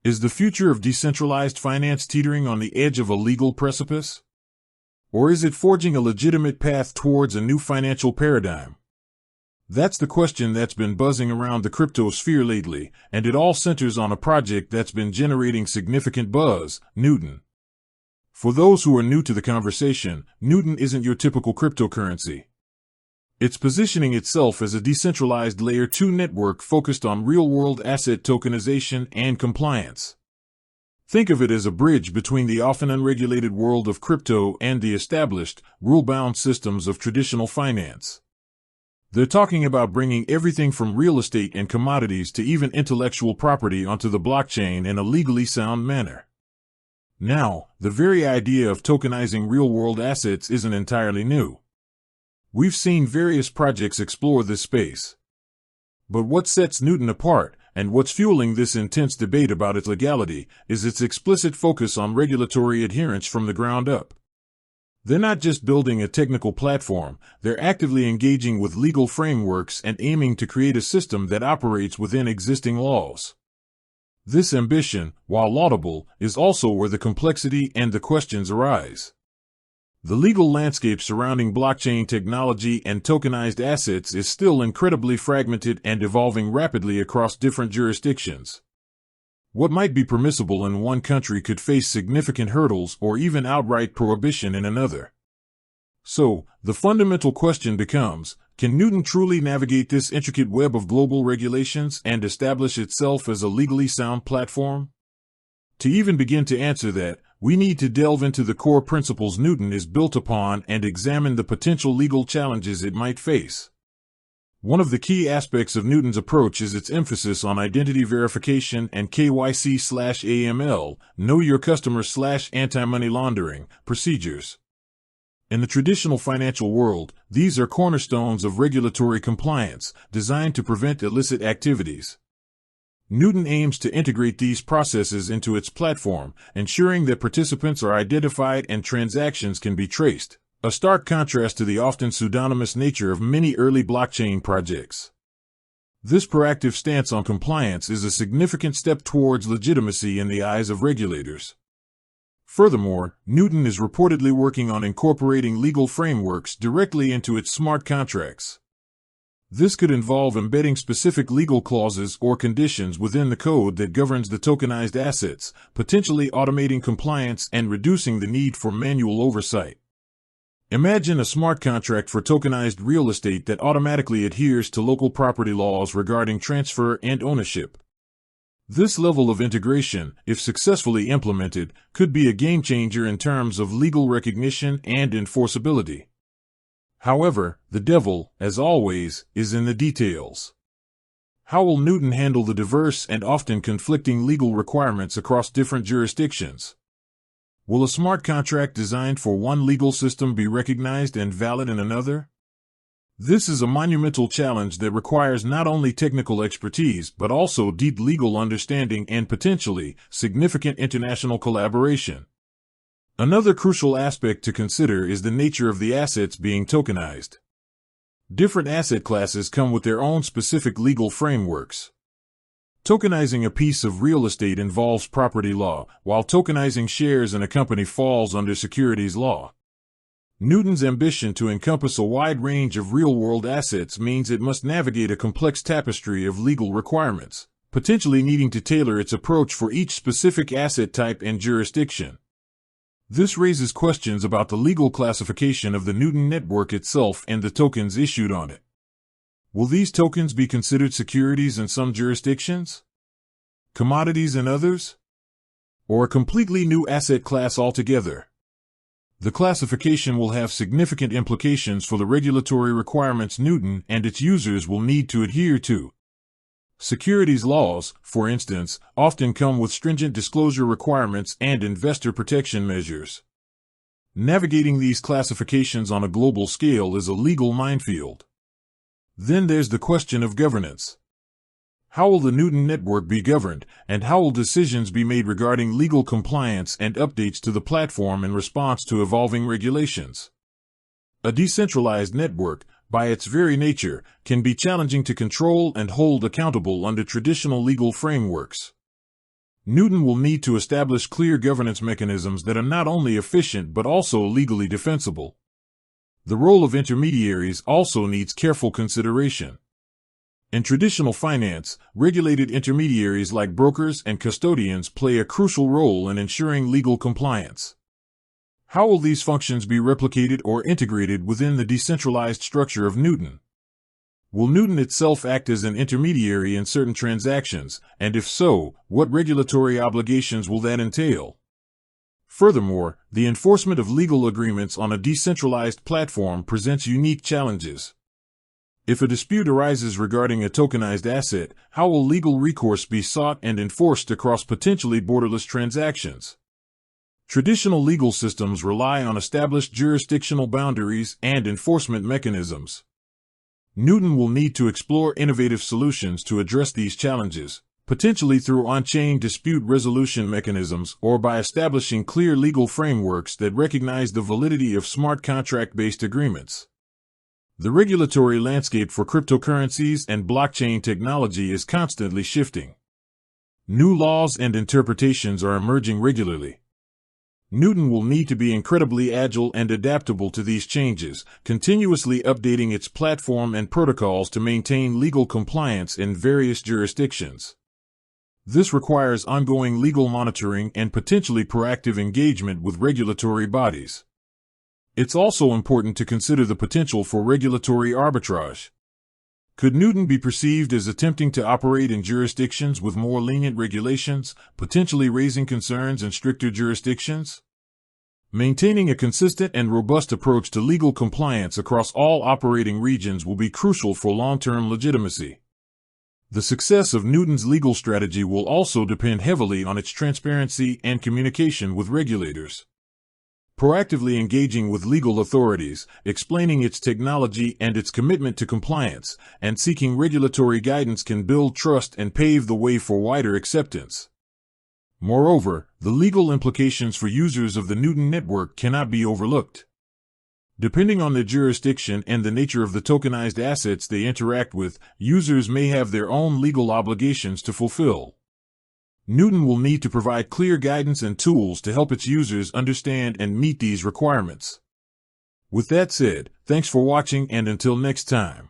Is the future of decentralized finance teetering on the edge of a legal precipice? Or is it forging a legitimate path towards a new financial paradigm? That's the question that's been buzzing around the crypto sphere lately, and it all centers on a project that's been generating significant buzz, Newton. For those who are new to the conversation, Newton isn't your typical cryptocurrency. It's positioning itself as a decentralized Layer 2 network focused on real-world asset tokenization and compliance. Think of it as a bridge between the often unregulated world of crypto and the established, rule-bound systems of traditional finance. They're talking about bringing everything from real estate and commodities to even intellectual property onto the blockchain in a legally sound manner. Now, the very idea of tokenizing real-world assets isn't entirely new. We've seen various projects explore this space. But what sets Newton apart, and what's fueling this intense debate about its legality, is its explicit focus on regulatory adherence from the ground up. They're not just building a technical platform, they're actively engaging with legal frameworks and aiming to create a system that operates within existing laws. This ambition, while laudable, is also where the complexity and the questions arise. The legal landscape surrounding blockchain technology and tokenized assets is still incredibly fragmented and evolving rapidly across different jurisdictions. What might be permissible in one country could face significant hurdles or even outright prohibition in another. So, the fundamental question becomes, can Newton truly navigate this intricate web of global regulations and establish itself as a legally sound platform? To even begin to answer that, we need to delve into the core principles Newton is built upon and examine the potential legal challenges it might face. One of the key aspects of Newton's approach is its emphasis on identity verification and KYC/AML, Know Your Customer/anti-money laundering, procedures. In the traditional financial world, these are cornerstones of regulatory compliance, designed to prevent illicit activities. Newton aims to integrate these processes into its platform, ensuring that participants are identified and transactions can be traced, a stark contrast to the often pseudonymous nature of many early blockchain projects. This proactive stance on compliance is a significant step towards legitimacy in the eyes of regulators. Furthermore, Newton is reportedly working on incorporating legal frameworks directly into its smart contracts. This could involve embedding specific legal clauses or conditions within the code that governs the tokenized assets, potentially automating compliance and reducing the need for manual oversight. Imagine a smart contract for tokenized real estate that automatically adheres to local property laws regarding transfer and ownership. This level of integration, if successfully implemented, could be a game changer in terms of legal recognition and enforceability. However, the devil, as always, is in the details. How will Newton handle the diverse and often conflicting legal requirements across different jurisdictions? Will a smart contract designed for one legal system be recognized and valid in another? This is a monumental challenge that requires not only technical expertise but also deep legal understanding and potentially significant international collaboration. Another crucial aspect to consider is the nature of the assets being tokenized. Different asset classes come with their own specific legal frameworks. Tokenizing a piece of real estate involves property law, while tokenizing shares in a company falls under securities law. Newton's ambition to encompass a wide range of real-world assets means it must navigate a complex tapestry of legal requirements, potentially needing to tailor its approach for each specific asset type and jurisdiction. This raises questions about the legal classification of the Newton network itself and the tokens issued on it. Will these tokens be considered securities in some jurisdictions? Commodities in others? Or a completely new asset class altogether? The classification will have significant implications for the regulatory requirements Newton and its users will need to adhere to. Securities laws, for instance, often come with stringent disclosure requirements and investor protection measures. Navigating these classifications on a global scale is a legal minefield. Then there's the question of governance. How will the Newton network be governed, and how will decisions be made regarding legal compliance and updates to the platform in response to evolving regulations? A decentralized network, by its very nature, can be challenging to control and hold accountable under traditional legal frameworks. Newton will need to establish clear governance mechanisms that are not only efficient but also legally defensible. The role of intermediaries also needs careful consideration. In traditional finance, regulated intermediaries like brokers and custodians play a crucial role in ensuring legal compliance. How will these functions be replicated or integrated within the decentralized structure of Newton? Will Newton itself act as an intermediary in certain transactions, and if so, what regulatory obligations will that entail? Furthermore, the enforcement of legal agreements on a decentralized platform presents unique challenges. If a dispute arises regarding a tokenized asset, how will legal recourse be sought and enforced across potentially borderless transactions? Traditional legal systems rely on established jurisdictional boundaries and enforcement mechanisms. Newton will need to explore innovative solutions to address these challenges, potentially through on-chain dispute resolution mechanisms or by establishing clear legal frameworks that recognize the validity of smart contract-based agreements. The regulatory landscape for cryptocurrencies and blockchain technology is constantly shifting. New laws and interpretations are emerging regularly. Newton will need to be incredibly agile and adaptable to these changes, continuously updating its platform and protocols to maintain legal compliance in various jurisdictions. This requires ongoing legal monitoring and potentially proactive engagement with regulatory bodies. It's also important to consider the potential for regulatory arbitrage. Could Newton be perceived as attempting to operate in jurisdictions with more lenient regulations, potentially raising concerns in stricter jurisdictions? Maintaining a consistent and robust approach to legal compliance across all operating regions will be crucial for long-term legitimacy. The success of Newton's legal strategy will also depend heavily on its transparency and communication with regulators. Proactively engaging with legal authorities, explaining its technology and its commitment to compliance, and seeking regulatory guidance can build trust and pave the way for wider acceptance. Moreover, the legal implications for users of the Newton network cannot be overlooked. Depending on their jurisdiction and the nature of the tokenized assets they interact with, users may have their own legal obligations to fulfill. Newton will need to provide clear guidance and tools to help its users understand and meet these requirements. With that said, thanks for watching and until next time.